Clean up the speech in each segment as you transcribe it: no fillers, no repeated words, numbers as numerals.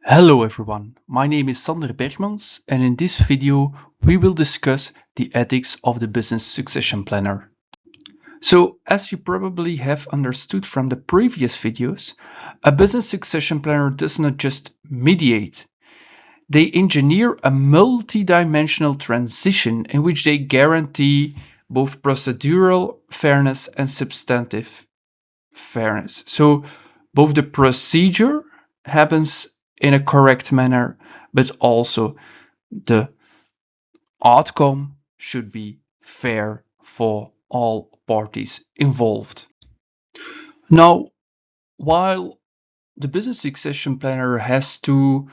Hello everyone, my name is Berghmans and in this video we will discuss the ethics of the business succession planner. So as you probably have understood from the previous videos, a business succession planner does not just mediate. They engineer a multi-dimensional transition in which they guarantee both procedural fairness and substantive fairness. So both the procedure happens in a correct manner, but also the outcome should be fair for all parties involved. Now, while the business succession planner has to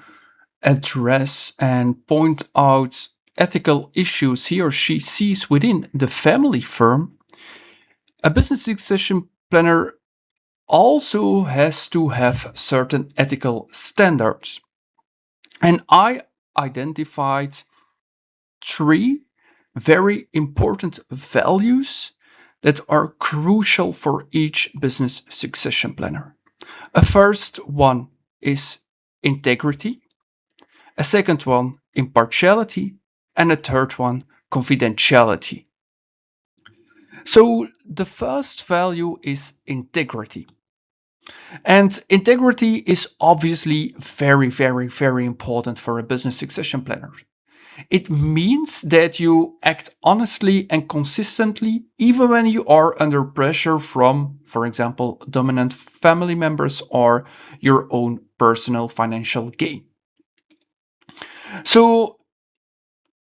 address and point out ethical issues he or she sees within the family firm, a business succession planner also has to have certain ethical standards. And I identified three very important values that are crucial for each business succession planner. A first one is integrity, a second one impartiality, and a third one confidentiality. So the first value is integrity. And integrity is obviously very, very, very important for a business succession planner. It means that you act honestly and consistently, even when you are under pressure from, for example, dominant family members or your own personal financial gain. So,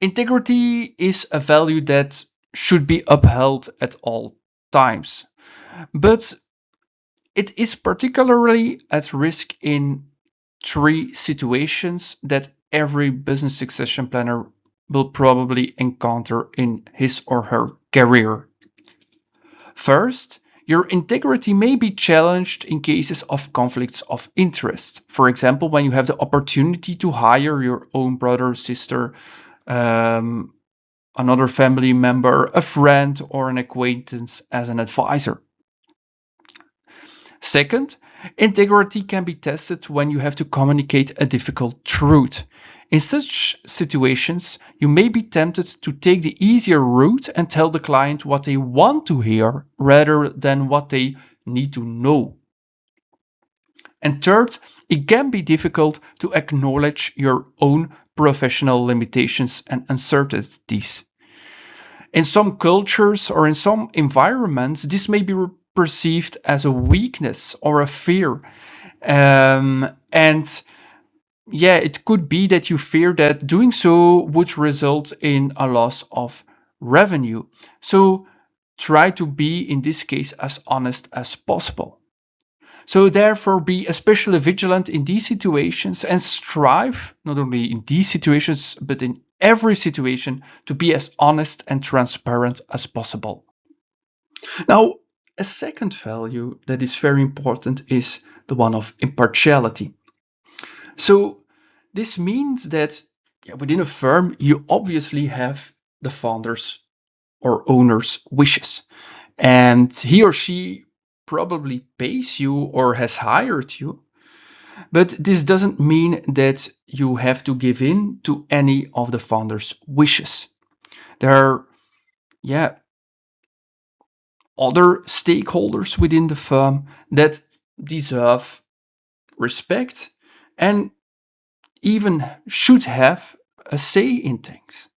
integrity is a value that should be upheld at all times, but it is particularly at risk in three situations that every business succession planner will probably encounter in his or her career. First, your integrity may be challenged in cases of conflicts of interest. For example, when you have the opportunity to hire your own brother, sister, another family member, a friend, or an acquaintance as an advisor. Second, integrity can be tested when you have to communicate a difficult truth. In such situations, you may be tempted to take the easier route and tell the client what they want to hear rather than what they need to know. And third, it can be difficult to acknowledge your own professional limitations and uncertainties. In some cultures or in some environments, this may be perceived as a weakness or a fear. And yeah, it could be that you fear that doing so would result in a loss of revenue. So try to be, in this case, as honest as possible. So therefore, be especially vigilant in these situations and strive, not only in these situations, but in every situation, to be as honest and transparent as possible. Now, a second value that is very important is the one of impartiality. So this means that within a firm, you obviously have the founder's or owner's wishes. And he or she probably pays you or has hired you. But this doesn't mean that you have to give in to any of the founder's wishes. There are, other stakeholders within the firm that deserve respect and even should have a say in things.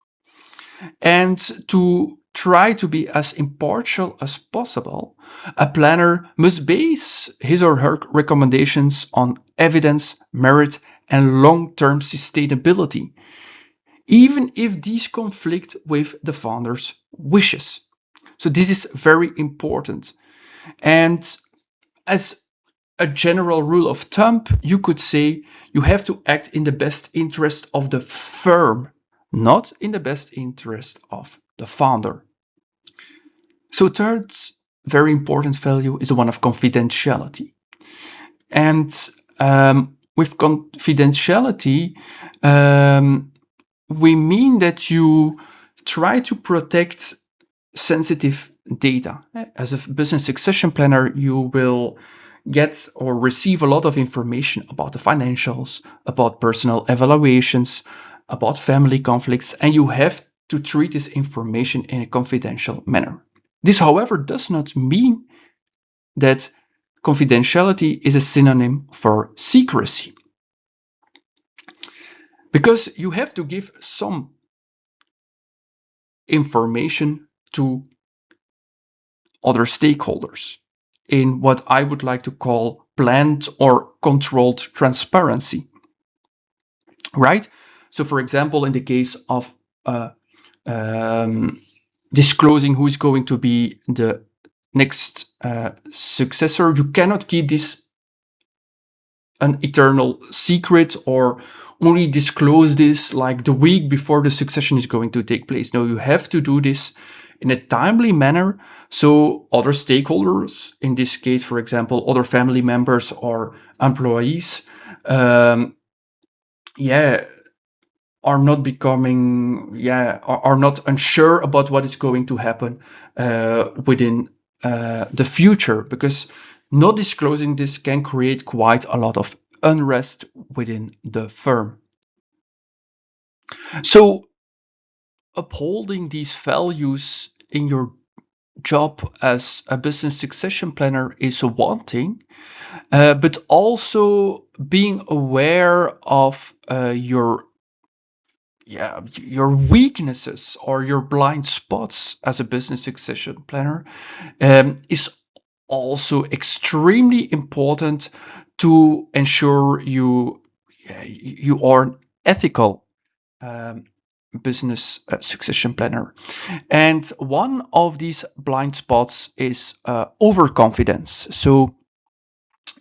And to try to be as impartial as possible, a planner must base his or her recommendations on evidence, merit, and long-term sustainability, even if these conflict with the founder's wishes. So this is very important. And as a general rule of thumb, you could say you have to act in the best interest of the firm, not in the best interest of the founder. So third very important value is the one of confidentiality. And with confidentiality, we mean that you try to protect sensitive data. As a business succession planner, you will get or receive a lot of information about the financials, about personal evaluations, about family conflicts, and you have to treat this information in a confidential manner. This, however, does not mean that confidentiality is a synonym for secrecy, because you have to give some information to other stakeholders in what I would like to call planned or controlled transparency, right? So, for example, in the case of disclosing who is going to be the next successor, you cannot keep this an eternal secret or only disclose this like the week before the succession is going to take place. No, you have to do this in a timely manner so other stakeholders, in this case, for example, other family members or employees, are not becoming, are not unsure about what is going to happen within the future, because not disclosing this can create quite a lot of unrest within the firm. So upholding these values in your job as a business succession planner is one thing, but also being aware of your weaknesses or your blind spots as a business succession planner is also extremely important to ensure you are an ethical business succession planner. And one of these blind spots is overconfidence. So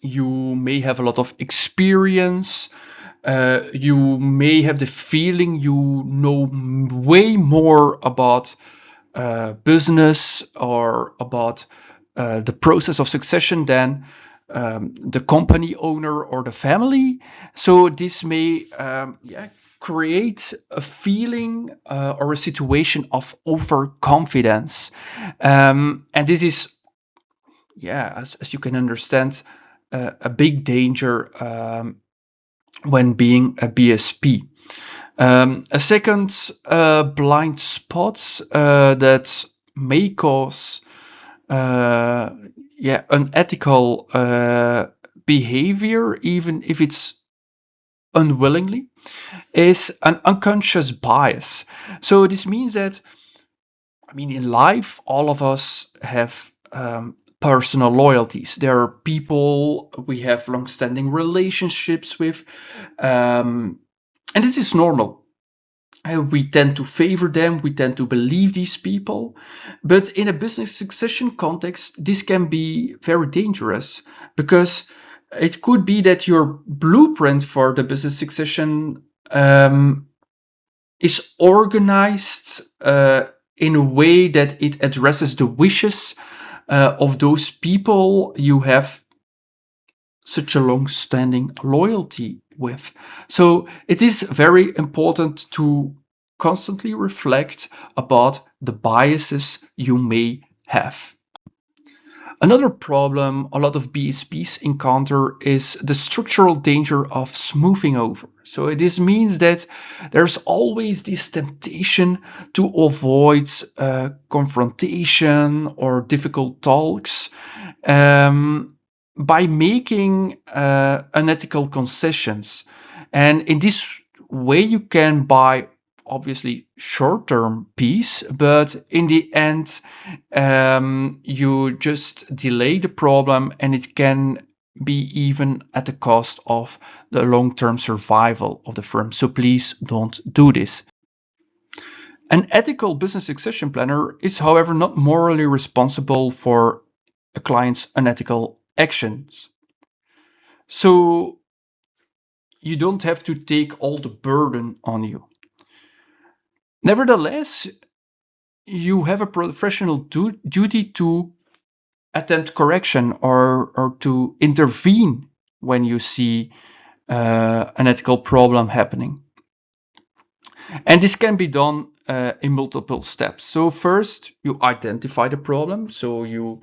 you may have a lot of experience. You may have the feeling you know way more about business or about the process of succession than the company owner or the family. So this may create a feeling or a situation of overconfidence. And this is, as you can understand, a big danger when being a BSP. A second blind spot that may cause unethical behavior, even if it's unwillingly, is an unconscious bias. So this means that, in life, all of us have personal loyalties. There are people we have long-standing relationships with, and this is normal. We tend to favor them, we tend to believe these people. But in a business succession context, this can be very dangerous, because it could be that your blueprint for the business succession is organized in a way that it addresses the wishes of those people you have such a long-standing loyalty with. So it is very important to constantly reflect about the biases you may have. Another problem a lot of BSPs encounter is the structural danger of smoothing over. So this means that there's always this temptation to avoid confrontation or difficult talks by making unethical concessions. And in this way, you can buy obviously short-term peace, but in the end, you just delay the problem, and it can be even at the cost of the long-term survival of the firm. So please don't do this. An ethical business succession planner is, however, not morally responsible for a client's unethical actions. So you don't have to take all the burden on you. Nevertheless, you have a professional duty to attempt correction or to intervene when you see an ethical problem happening. And this can be done in multiple steps. So first, you identify the problem. So you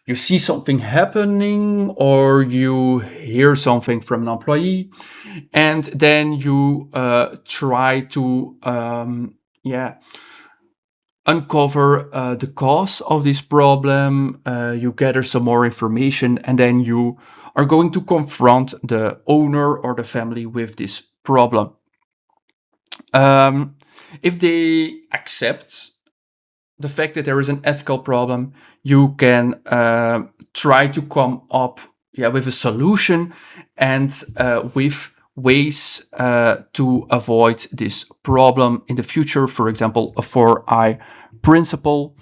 you see something happening or you hear something from an employee, and then you try to uncover the cause of this problem. You gather some more information, and then you are going to confront the owner or the family with this problem. If they accept the fact that there is an ethical problem, you can try to come up with a solution and with ways to avoid this problem in the future. For example, a 4I principle,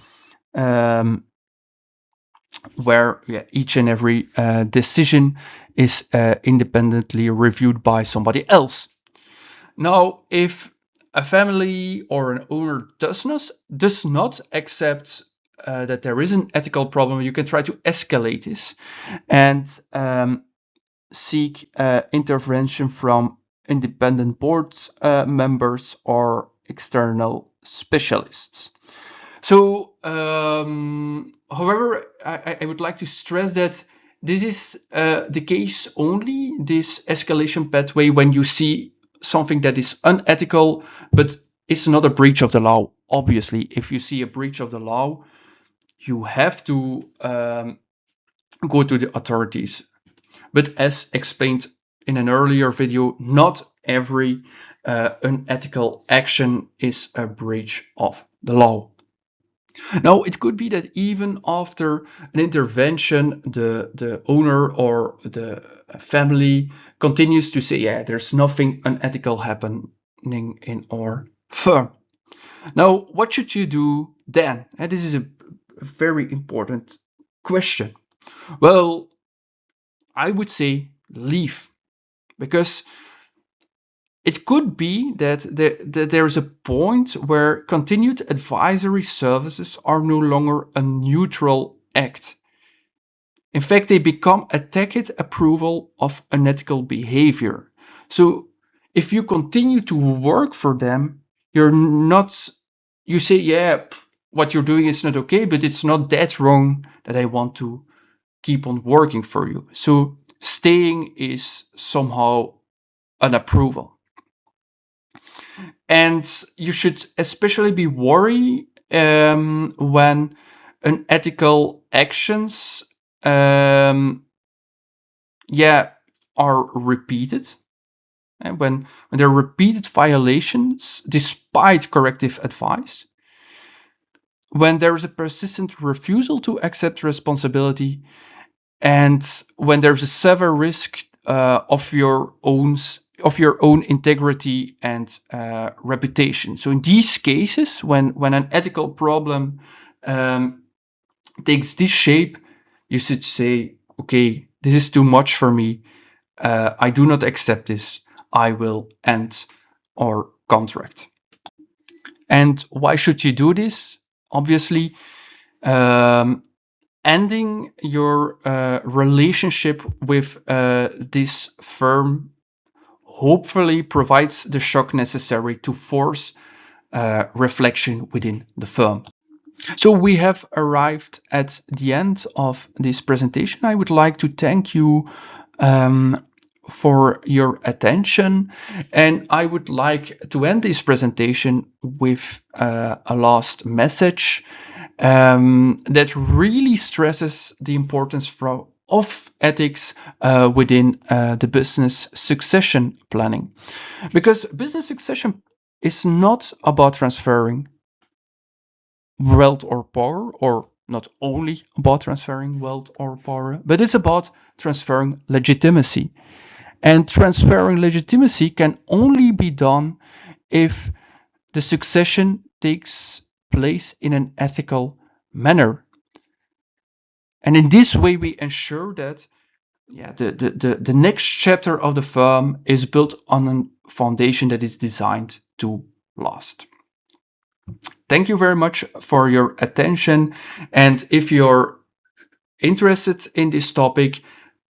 where each and every decision is independently reviewed by somebody else. Now, if a family or an owner does not accept that there is an ethical problem, you can try to escalate this and seek intervention from independent board members or external specialists. So, however, I would like to stress that this is the case only, this escalation pathway, when you see something that is unethical, but it's not a breach of the law. Obviously, if you see a breach of the law, you have to go to the authorities. But as explained in an earlier video, not every unethical action is a breach of the law. Now, it could be that even after an intervention, the owner or the family continues to say, yeah, there's nothing unethical happening in our firm. Now, what should you do then? And this is a very important question. Well, I would say leave, because it could be that there's a point where continued advisory services are no longer a neutral act. In fact, they become a tacit approval of unethical behavior. So if you continue to work for them, you say, yeah, what you're doing is not okay, but it's not that wrong that I want to keep on working for you. So staying is somehow an approval. And you should especially be worried when unethical actions are repeated. And when there are repeated violations despite corrective advice, when there is a persistent refusal to accept responsibility, and when there's a severe risk of your own integrity and reputation. So in these cases, when an ethical problem takes this shape, you should say, okay, this is too much for me. I do not accept this. I will end our contract. And why should you do this? Obviously, ending your relationship with this firm hopefully provides the shock necessary to force reflection within the firm. So we have arrived at the end of this presentation. I would like to thank you for your attention, and I would like to end this presentation with a last message that really stresses the importance of ethics within the business succession planning. Because business succession is not about transferring wealth or power, or not only about transferring wealth or power, but it's about transferring legitimacy. And transferring legitimacy can only be done if the succession takes place in an ethical manner. And in this way, we ensure that the next chapter of the firm is built on a foundation that is designed to last. Thank you very much for your attention. And if you're interested in this topic,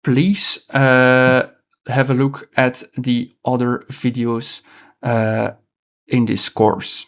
please have a look at the other videos in this course.